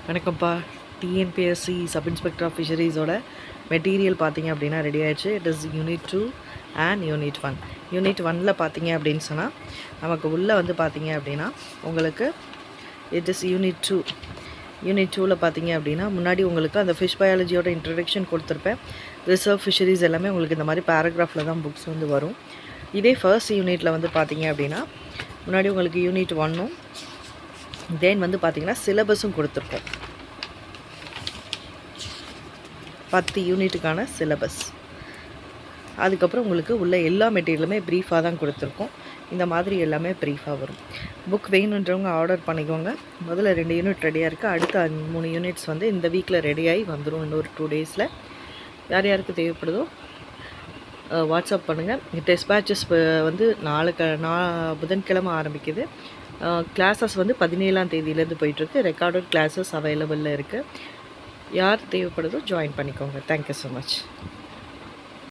வணக்கம்ப்பா. TNPSC sub inspector of ஃபிஷரிஸோட material பார்த்தீங்க அப்படின்னா ரெடி ஆயிடுச்சு. It is unit 2 and unit 1. Unit 1ல் பார்த்தீங்க அப்படின்னு சொன்னால் நமக்கு உள்ளே வந்து பார்த்தீங்க அப்படின்னா உங்களுக்கு இட் இஸ் யூனிட் 2. யூனிட் 2ல் பார்த்தீங்க அப்படின்னா முன்னாடி உங்களுக்கு அந்த ஃபிஷ் பயாலஜியோட இன்ட்ரடக்ஷன் கொடுத்துருப்பேன். ரிசர்வ் ஃபிஷரிஸ் எல்லாமே உங்களுக்கு இந்த மாதிரி பேராகிராஃபில் தான் புக்ஸ் வந்து வரும். இதே ஃபர்ஸ்ட் யூனிட்டில் வந்து பார்த்தீங்க அப்படின்னா முன்னாடி உங்களுக்கு யூனிட் 1ம் தென் வந்து பார்த்திங்கன்னா சிலபஸும் கொடுத்துருக்கோம். 10 யூனிட்டுக்கான சிலபஸ். அதுக்கப்புறம் உங்களுக்கு உள்ள எல்லா மெட்டீரியலுமே ப்ரீஃபாக தான் கொடுத்துருக்கோம். இந்த மாதிரி எல்லாமே ப்ரீஃபாக வரும். புக் வேணுன்றவங்க ஆர்டர் பண்ணிக்கோங்க. முதல்ல 2 யூனிட் ரெடியாக இருக்குது. அடுத்த 3 யூனிட்ஸ் வந்து இந்த வீக்கில் ரெடியாகி வந்துடும். இன்னொரு 2 டேஸில் யார் யாருக்கு தேவைப்படுதோ வாட்ஸ்அப் பண்ணுங்கள். டெஸ்ட் பேட்சஸ் வந்து புதன்கிழமை ஆரம்பிக்குது. கிளாஸஸ் வந்து 17ஆம் தேதியிலேருந்து போயிட்டுருக்கு. ரெக்கார்டட் கிளாஸஸ் அவைலபிளில் இருக்குது. யார் தேவைப்படுதோ ஜாயின் பண்ணிக்கோங்க. Thank you so much.